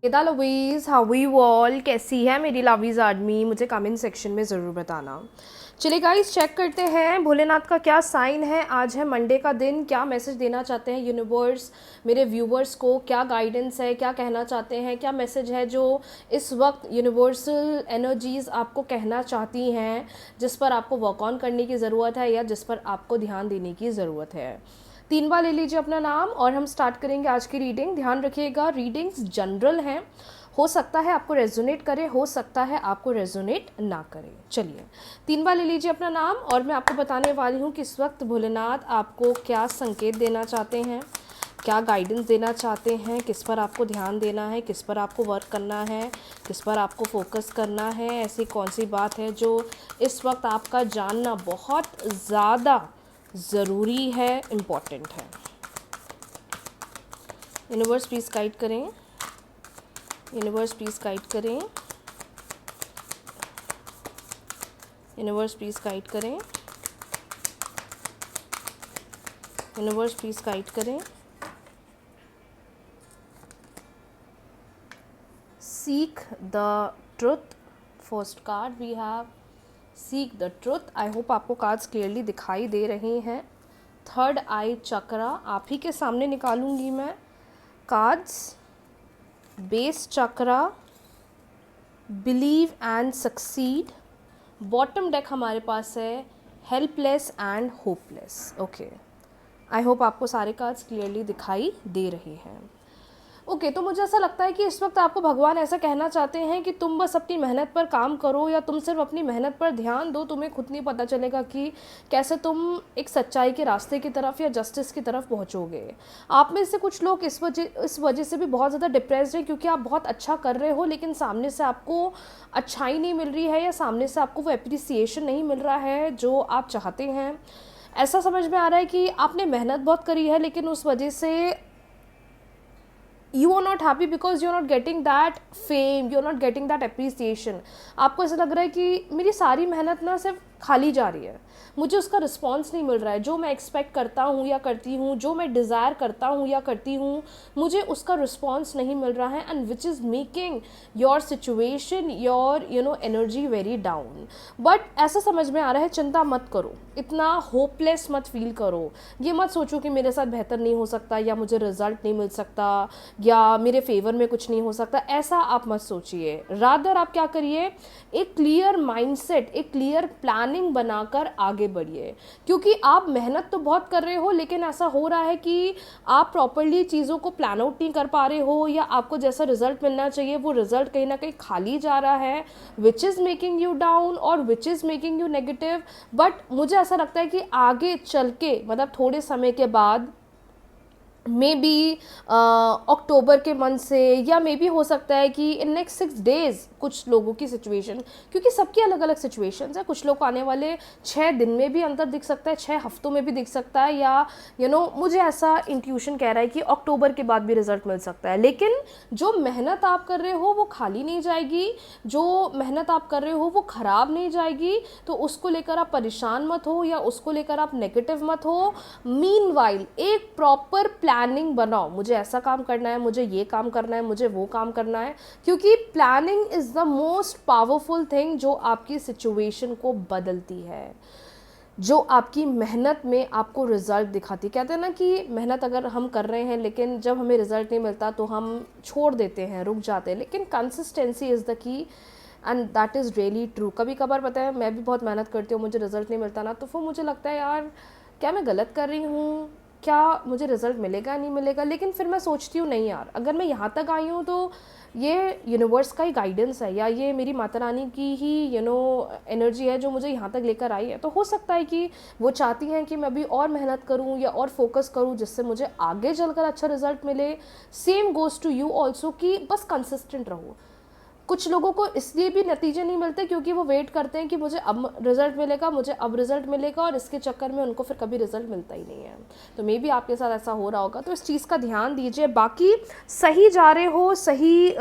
Veda lovies, how you all, कैसी है मेरी लवीज आदमी, मुझे कमेंट सेक्शन में ज़रूर बताना। चलिए गाइस, चेक करते हैं भोलेनाथ का क्या साइन है। आज है मंडे का दिन, क्या मैसेज देना चाहते हैं यूनिवर्स मेरे व्यूवर्स को, क्या गाइडेंस है, क्या कहना चाहते हैं, क्या मैसेज है जो इस वक्त यूनिवर्सल एनर्जीज़ आपको कहना चाहती हैं, जिस पर आपको वर्क ऑन करने की ज़रूरत है या जिस पर आपको ध्यान देने की ज़रूरत है। 3 बार ले लीजिए अपना नाम और हम स्टार्ट करेंगे आज की रीडिंग। ध्यान रखिएगा, रीडिंग्स जनरल हैं, हो सकता है आपको रेजोनेट करे, हो सकता है आपको रेजोनेट ना करे। चलिए 3 बार ले लीजिए अपना नाम और मैं आपको बताने वाली हूँ कि इस वक्त भोलेनाथ आपको क्या संकेत देना चाहते हैं, क्या गाइडेंस देना चाहते हैं, किस पर आपको ध्यान देना है, किस पर आपको वर्क करना है, किस पर आपको फोकस करना है। ऐसी कौन सी बात है जो इस वक्त आपका जानना बहुत ज़्यादा ज़रूरी है, इम्पॉर्टेंट है। यूनिवर्स प्लीज़ गाइड करें, यूनिवर्स प्लीज़ गाइड करें, यूनिवर्स प्लीज़ गाइड करें, यूनिवर्स प्लीज़ गाइड करें। Seek the truth, first card we have seek the truth. I hope आपको कार्ड्स क्लियरली दिखाई दे रही हैं। थर्ड आई चक्रा आप ही के सामने निकालूंगी मैं cards. Base chakra, believe and succeed. Bottom deck हमारे पास है helpless and hopeless. Okay, I hope आपको सारे कार्ड्स क्लियरली दिखाई दे रहे हैं। ओके, तो मुझे ऐसा लगता है कि इस वक्त आपको भगवान ऐसा कहना चाहते हैं कि तुम बस अपनी मेहनत पर काम करो, या तुम सिर्फ अपनी मेहनत पर ध्यान दो। तुम्हें खुद नहीं पता चलेगा कि कैसे तुम एक सच्चाई के रास्ते की तरफ या जस्टिस की तरफ पहुंचोगे। आप में से कुछ लोग इस वजह से भी बहुत ज़्यादा डिप्रेस्ड हैं, क्योंकि आप बहुत अच्छा कर रहे हो लेकिन सामने से आपको अच्छाई नहीं मिल रही है, या सामने से आपको वो एप्रिसिएशन नहीं मिल रहा है जो आप चाहते हैं। ऐसा समझ में आ रहा है कि आपने मेहनत बहुत करी है लेकिन उस वजह से you are not happy because you are not getting that fame, you are not getting that appreciation। आपको ऐसा लग रहा है कि मेरी सारी मेहनत ना सिर्फ खाली जा रही है, मुझे उसका रिस्पॉन्स नहीं मिल रहा है। जो मैं एक्सपेक्ट करता हूँ या करती हूँ, जो मैं डिज़ायर करता हूँ या करती हूँ, मुझे उसका रिस्पॉन्स नहीं मिल रहा है, and which is making your situation, your energy very down. But ऐसा समझ में आ रहा है, चिंता मत करो, इतना होपलेस मत फील करो। ये मत सोचो कि मेरे साथ बेहतर नहीं हो सकता, या मुझे रिजल्ट नहीं मिल सकता, या मेरे फेवर में कुछ नहीं हो सकता। ऐसा आप मत सोचिए। रादर आप क्या करिए, एक क्लियर माइंडसेट, एक क्लियर प्लानिंग बनाकर आगे बढ़िए। क्योंकि आप मेहनत तो बहुत कर रहे हो लेकिन ऐसा हो रहा है कि आप प्रॉपर्ली चीज़ों को प्लान आउट नहीं कर पा रहे हो, या आपको जैसा रिजल्ट मिलना चाहिए वो रिजल्ट कहीं ना कहीं खाली जा रहा है, which is making you down और which is making you negative. But मुझे ऐसा लगता है कि आगे चल के, मतलब थोड़े समय के बाद, मे बी अक्टूबर के मंथ से, या मे बी हो सकता है कि इन नेक्स्ट 6 डेज़ कुछ लोगों की सिचुएशन, क्योंकि सबकी अलग अलग सिचुएशंस है, कुछ लोग को आने वाले 6 दिन में भी अंतर दिख सकता है, 6 हफ्तों में भी दिख सकता है, या मुझे ऐसा इंट्यूशन कह रहा है कि अक्टूबर के बाद भी रिजल्ट मिल सकता है। लेकिन जो मेहनत आप कर रहे हो वो खाली नहीं जाएगी, जो मेहनत आप कर रहे हो वो ख़राब नहीं जाएगी। तो उसको लेकर आप परेशान मत हो, या उसको लेकर आप नेगेटिव मत हो। मीनवाइल एक प्रॉपर प्लानिंग बनाओ, मुझे ऐसा काम करना है, मुझे ये काम करना है, मुझे वो काम करना है, क्योंकि planning is the most powerful thing जो आपकी सिचुएशन को बदलती है, जो आपकी मेहनत में आपको रिज़ल्ट दिखाती। कहते हैं ना कि मेहनत अगर हम कर रहे हैं लेकिन जब हमें रिज़ल्ट नहीं मिलता तो हम छोड़ देते हैं, रुक जाते हैं, लेकिन consistency is the key, and that is really true. कभी कभार पता है, मैं भी बहुत मेहनत करती हूँ, मुझे रिज़ल्ट नहीं मिलता ना, तो फिर मुझे लगता है यार क्या मैं गलत कर रही हूँ, क्या मुझे रिज़ल्ट मिलेगा नहीं मिलेगा। लेकिन फिर मैं सोचती हूँ नहीं यार, अगर मैं यहाँ तक आई हूँ तो ये यूनिवर्स का ही गाइडेंस है, या ये मेरी माता रानी की ही एनर्जी है जो मुझे यहाँ तक लेकर आई है। तो हो सकता है कि वो चाहती हैं कि मैं भी और मेहनत करूँ या और फोकस करूँ, जिससे मुझे आगे चलकर अच्छा रिजल्ट मिले। Same goes to you also, कि बस कंसिस्टेंट रहो। कुछ लोगों को इसलिए भी नतीजे नहीं मिलते क्योंकि वो वेट करते हैं कि मुझे अब रिजल्ट मिलेगा, मुझे अब रिजल्ट मिलेगा, और इसके चक्कर में उनको फिर कभी रिजल्ट मिलता ही नहीं है। तो मे बी आपके साथ ऐसा हो रहा होगा, तो इस चीज़ का ध्यान दीजिए। बाकी सही जा रहे हो, सही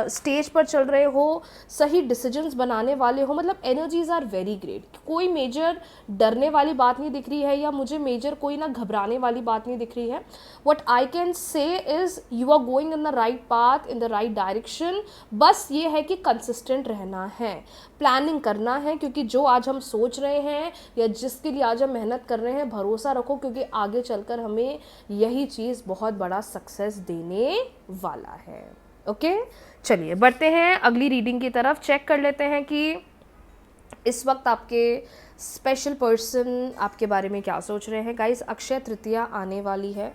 स्टेज पर चल रहे हो, सही डिसीजंस बनाने वाले हो, मतलब एनर्जीज आर वेरी ग्रेट। कोई मेजर डरने वाली बात नहीं दिख रही है, या मुझे मेजर कोई ना घबराने वाली बात नहीं दिख रही है। What I can say is you are going in the right path, in the right direction. बस ये है कि कंसिस्टेंट रहना है, प्लानिंग करना है, क्योंकि जो आज हम सोच रहे हैं या जिसके लिए आज हम मेहनत कर रहे हैं, भरोसा रखो, क्योंकि आगे चलकर हमें यही चीज़ बहुत बड़ा सक्सेस देने वाला है। ओके, चलिए बढ़ते हैं अगली रीडिंग की तरफ। चेक कर लेते हैं कि इस वक्त आपके स्पेशल पर्सन आपके बारे में क्या सोच रहे हैं। गाइस, अक्षय तृतीया आने वाली है।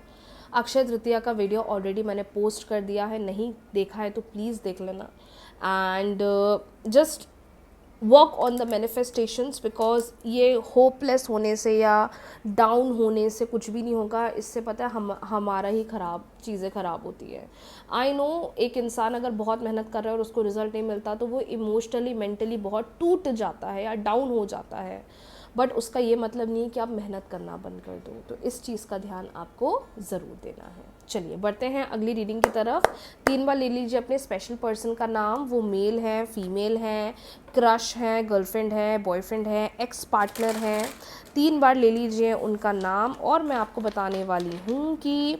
अक्षय तृतीया का वीडियो ऑलरेडी मैंने पोस्ट कर दिया है, नहीं देखा है तो प्लीज़ देख लेना। And just work on the manifestations, because ये होपलेस होने से या डाउन होने से कुछ भी नहीं होगा। इससे पता है हमारा ही चीज़ें ख़राब होती है। आई नो, एक इंसान अगर बहुत मेहनत कर रहा है और उसको रिजल्ट नहीं मिलता तो वो इमोशनली मेंटली बहुत टूट जाता है या डाउन हो जाता है, बट उसका ये मतलब नहीं है कि आप मेहनत करना बंद कर दो। तो इस चीज़ का ध्यान आपको ज़रूर देना है। चलिए बढ़ते हैं अगली रीडिंग की तरफ। 3 बार ले लीजिए अपने स्पेशल पर्सन का नाम। वो मेल है, फीमेल है, क्रश है, गर्लफ्रेंड है, बॉयफ्रेंड है, एक्स पार्टनर है। 3 बार ले लीजिए उनका नाम, और मैं आपको बताने वाली हूँ कि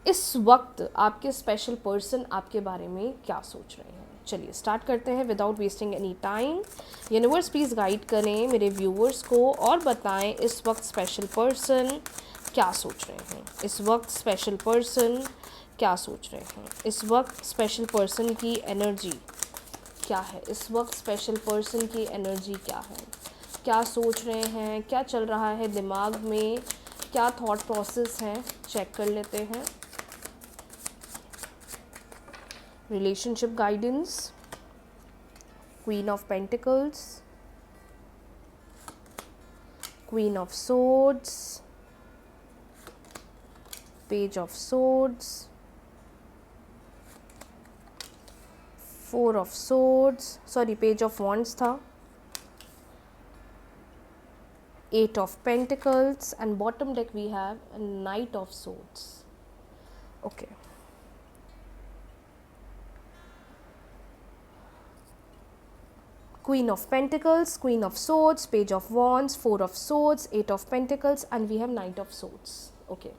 इस वक्त आपके स्पेशल पर्सन आपके बारे में क्या सोच रहे हैं। चलिए स्टार्ट करते हैं without wasting any time. Universe please guide करें मेरे व्यूवर्स को और बताएं इस वक्त स्पेशल पर्सन क्या सोच रहे हैं। इस वक्त स्पेशल पर्सन क्या सोच रहे हैं। इस वक्त स्पेशल पर्सन की एनर्जी क्या है। इस वक्त स्पेशल पर्सन की एनर्जी क्या है, क्या सोच रहे हैं, क्या चल रहा है दिमाग में, क्या थॉट प्रोसेस है, चेक कर लेते हैं। Relationship guidance, queen of pentacles, queen of swords, page of swords, 4 of swords, sorry page of wands था, 8 of pentacles, and bottom deck we have knight of swords. Okay, Queen of Pentacles, Queen of Swords, Page of Wands, 4 of Swords, 8 of Pentacles, and we have Knight of Swords. Okay.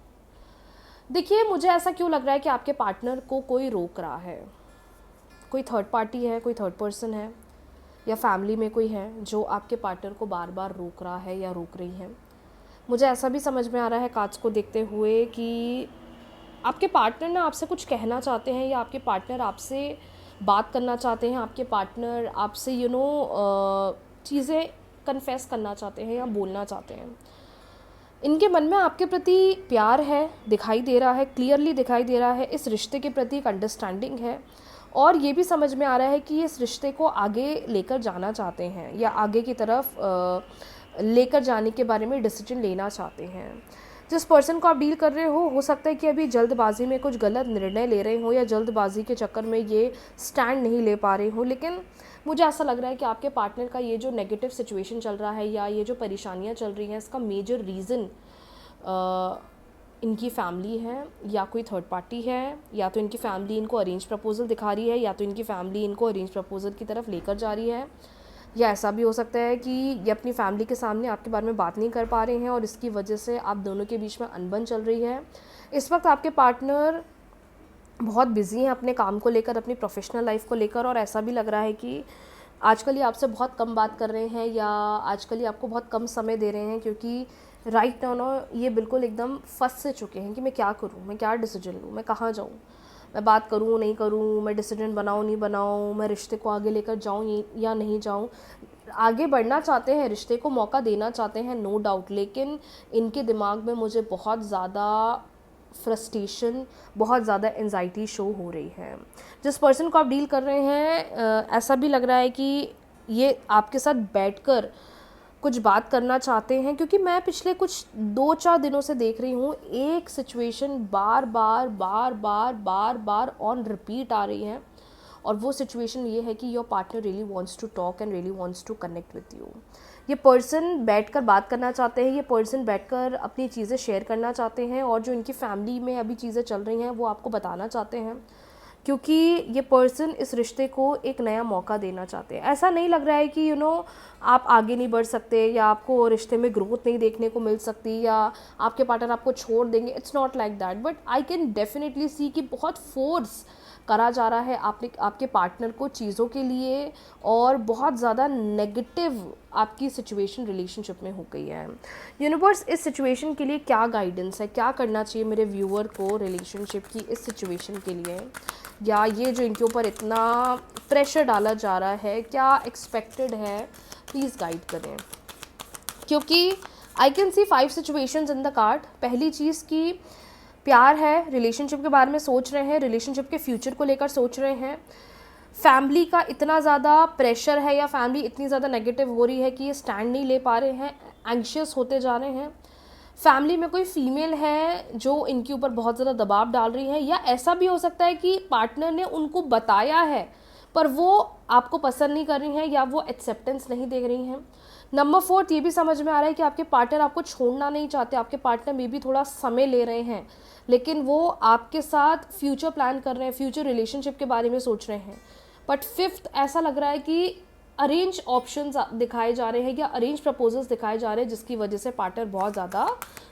देखिए, मुझे ऐसा क्यों लग रहा है कि आपके partner को कोई रोक रहा है। कोई थर्ड पार्टी है, कोई थर्ड पर्सन है, या फैमिली में कोई है जो आपके पार्टनर को बार बार रोक रहा है या रोक रही है। मुझे ऐसा भी समझ में आ रहा है कार्ड्स को देखते हुए कि आपके पार्टनर ना आपसे कुछ कहना चाहते हैं, या आपके पार्टनर आपसे बात करना चाहते हैं, आपके पार्टनर आपसे चीज़ें कन्फेस करना चाहते हैं या बोलना चाहते हैं। इनके मन में आपके प्रति प्यार है, दिखाई दे रहा है, क्लियरली दिखाई दे रहा है। इस रिश्ते के प्रति एक अंडरस्टैंडिंग है, और ये भी समझ में आ रहा है कि इस रिश्ते को आगे लेकर जाना चाहते हैं, या आगे की तरफ लेकर जाने के बारे में डिसीजन लेना चाहते हैं। जिस पर्सन को आप डील कर रहे हो सकता है कि अभी जल्दबाजी में कुछ गलत निर्णय ले रहे हो, या जल्दबाजी के चक्कर में ये स्टैंड नहीं ले पा रहे हो। लेकिन मुझे ऐसा लग रहा है कि आपके पार्टनर का ये जो नेगेटिव सिचुएशन चल रहा है, या ये जो परेशानियां चल रही हैं, इसका मेजर रीज़न इनकी फैमिली है, या कोई थर्ड पार्टी है, या तो इनकी फैमिली इनको अरेंज प्रपोज़ल दिखा रही है, या तो इनकी फैमिली इनको अरेंज प्रपोज़ल की तरफ लेकर जा रही है। या ऐसा भी हो सकता है कि ये अपनी फैमिली के सामने आपके बारे में बात नहीं कर पा रहे हैं, और इसकी वजह से आप दोनों के बीच में अनबन चल रही है। इस वक्त आपके पार्टनर बहुत बिजी हैं अपने काम को लेकर, अपनी प्रोफेशनल लाइफ को लेकर, और ऐसा भी लग रहा है कि आजकल ये आपसे बहुत कम बात कर रहे हैं, या आजकल ये आपको बहुत कम समय दे रहे हैं, क्योंकि राइट नाउ ये बिल्कुल एकदम फंस से चुके हैं कि मैं क्या करूँ, मैं क्या डिसीजन लूँ, मैं कहाँ जाऊँ, मैं बात करूँ नहीं करूँ, मैं डिसीजन बनाऊँ नहीं बनाऊँ, मैं रिश्ते को आगे लेकर जाऊँ या नहीं जाऊँ। आगे बढ़ना चाहते हैं, रिश्ते को मौका देना चाहते हैं, नो डाउट, लेकिन इनके दिमाग में मुझे बहुत ज़्यादा फ्रस्ट्रेशन, बहुत ज़्यादा एंजाइटी शो हो रही है। जिस पर्सन को आप डील कर रहे हैं ऐसा भी लग रहा है कि ये आपके साथ बैठकर कुछ बात करना चाहते हैं, क्योंकि मैं पिछले कुछ 2-4 दिनों से देख रही हूँ एक सिचुएशन बार बार ऑन रिपीट आ रही है, और वो सिचुएशन ये है कि your partner really wants to talk and really wants to connect with you. ये पर्सन बैठकर बात करना चाहते हैं, ये पर्सन बैठकर अपनी चीज़ें शेयर करना चाहते हैं, और जो इनकी फैमिली में अभी चीज़ें चल रही हैं वो आपको बताना चाहते हैं, क्योंकि ये पर्सन इस रिश्ते को एक नया मौका देना चाहते हैं। ऐसा नहीं लग रहा है कि आप आगे नहीं बढ़ सकते, या आपको रिश्ते में ग्रोथ नहीं देखने को मिल सकती, या आपके पार्टनर आपको छोड़ देंगे। It's not like that, but I can definitely see कि बहुत फोर्स करा जा रहा है आपके पार्टनर को चीज़ों के लिए, और बहुत ज़्यादा नेगेटिव आपकी सिचुएशन रिलेशनशिप में हो गई है। यूनिवर्स इस सिचुएशन के लिए क्या गाइडेंस है, क्या करना चाहिए मेरे व्यूअर को रिलेशनशिप की इस सिचुएशन के लिए, या ये जो इनके ऊपर इतना प्रेशर डाला जा रहा है क्या एक्सपेक्टेड है, प्लीज़ गाइड करें। क्योंकि I can see 5 situations in the card. पहली चीज़ की प्यार है, रिलेशनशिप के बारे में सोच रहे हैं, रिलेशनशिप के फ्यूचर को लेकर सोच रहे हैं, फैमिली का इतना ज़्यादा प्रेशर है या फैमिली इतनी ज़्यादा नेगेटिव हो रही है कि ये स्टैंड नहीं ले पा रहे हैं, एंग्शियस होते जा रहे हैं। फैमिली में कोई फीमेल है जो इनके ऊपर बहुत ज़्यादा दबाव डाल रही है, या ऐसा भी हो सकता है कि पार्टनर ने उनको बताया है पर वो आपको पसंद नहीं कर रही हैं, या वो एक्सेप्टेंस नहीं दे रही हैं। नंबर 4 ये भी समझ में आ रहा है कि आपके पार्टनर आपको छोड़ना नहीं चाहते, आपके पार्टनर में भी थोड़ा समय ले रहे हैं, लेकिन वो आपके साथ फ्यूचर प्लान कर रहे हैं, फ्यूचर रिलेशनशिप के बारे में सोच रहे हैं। बट 5th ऐसा लग रहा है कि अरेंज ऑप्शंस दिखाए जा रहे हैं, या अरेंज प्रपोजल्स दिखाए जा रहे हैं, जिसकी वजह से पार्टनर बहुत ज़्यादा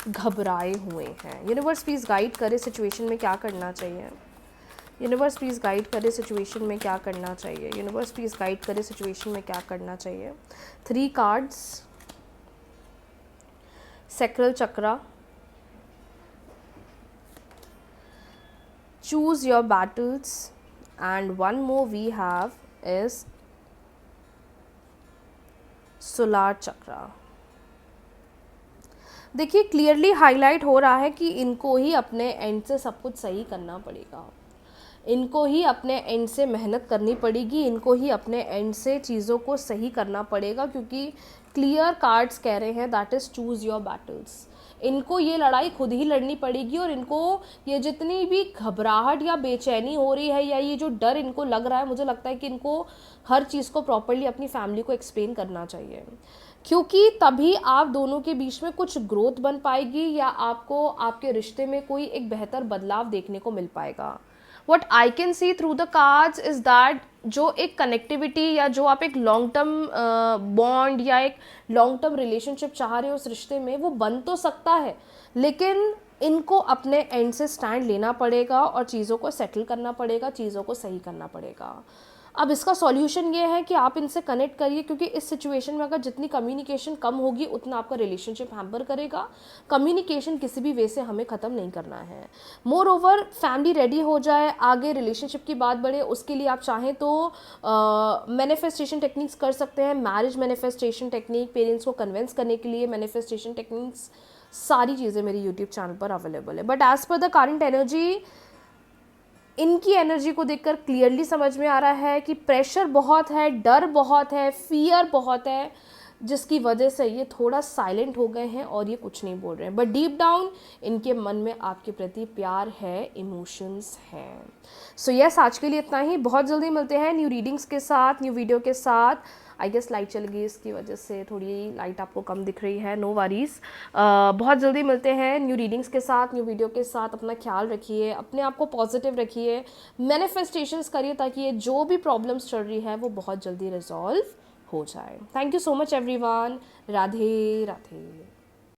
घबराए हुए हैं। यूनिवर्स प्लीज़ गाइड करे सिचुएशन में क्या करना चाहिए। यूनिवर्स प्लीज़ गाइड करे सिचुएशन में क्या करना चाहिए। यूनिवर्स प्लीज़ गाइड करे सिचुएशन में क्या करना चाहिए। 3 cards, sacral chakra, choose your battles, and one more we have is solar chakra। देखिए क्लियरली हाईलाइट हो रहा है कि इनको ही अपने एंड से सब कुछ सही करना पड़ेगा, इनको ही अपने एंड से मेहनत करनी पड़ेगी, इनको ही अपने एंड से चीज़ों को सही करना पड़ेगा, क्योंकि क्लियर कार्ड्स कह रहे हैं that is choose your battles. इनको ये लड़ाई खुद ही लड़नी पड़ेगी, और इनको ये जितनी भी घबराहट या बेचैनी हो रही है, या ये जो डर इनको लग रहा है, मुझे लगता है कि इनको हर चीज़ को प्रॉपर्ली अपनी फैमिली को एक्सप्लेन करना चाहिए, क्योंकि तभी आप दोनों के बीच में कुछ ग्रोथ बन पाएगी, या आपको आपके रिश्ते में कोई एक बेहतर बदलाव देखने को मिल पाएगा। What I can see through the cards is that जो एक कनेक्टिविटी, या जो आप एक लॉन्ग टर्म बॉन्ड या एक लॉन्ग टर्म रिलेशनशिप चाह रहे हो उस रिश्ते में, वो बन तो सकता है, लेकिन इनको अपने एंड से स्टैंड लेना पड़ेगा, और चीज़ों को सेटल करना पड़ेगा, चीज़ों को सही करना पड़ेगा। अब इसका सॉल्यूशन ये है कि आप इनसे कनेक्ट करिए, क्योंकि इस सिचुएशन में अगर जितनी कम्युनिकेशन कम होगी उतना आपका रिलेशनशिप हैम्पर करेगा। कम्युनिकेशन किसी भी वे से हमें ख़त्म नहीं करना है। मोर ओवर फैमिली रेडी हो जाए, आगे रिलेशनशिप की बात बढ़े, उसके लिए आप चाहें तो मैनिफेस्टेशन टेक्निक्स कर सकते हैं, मैरिज मैनिफेस्टेशन टेक्निक, पेरेंट्स को कन्विंस करने के लिए मैनिफेस्टेशन टेक्निक्स, सारी चीज़ें मेरी यूट्यूब चैनल पर अवेलेबल है। But as per the current energy, इनकी एनर्जी को देखकर क्लियरली समझ में आ रहा है कि प्रेशर बहुत है, डर बहुत है, फियर बहुत है, जिसकी वजह से ये थोड़ा साइलेंट हो गए हैं और ये कुछ नहीं बोल रहे हैं। बट डीप डाउन इनके मन में आपके प्रति प्यार है, इमोशंस हैं। सो यस, आज के लिए इतना ही। बहुत जल्दी मिलते हैं न्यू रीडिंग्स के साथ, न्यू वीडियो के साथ। आई गेस लाइट चल गई, इसकी वजह से थोड़ी लाइट आपको कम दिख रही है, नो वरीज। बहुत जल्दी मिलते हैं न्यू रीडिंग्स के साथ, न्यू वीडियो के साथ। अपना ख्याल रखिए, अपने आप को पॉजिटिव रखिए, मैनिफेस्टेशंस करिए, ताकि ये जो भी प्रॉब्लम्स चल रही है वो बहुत जल्दी रिजॉल्व हो जाए। Thank you so much everyone. Radhe Radhe.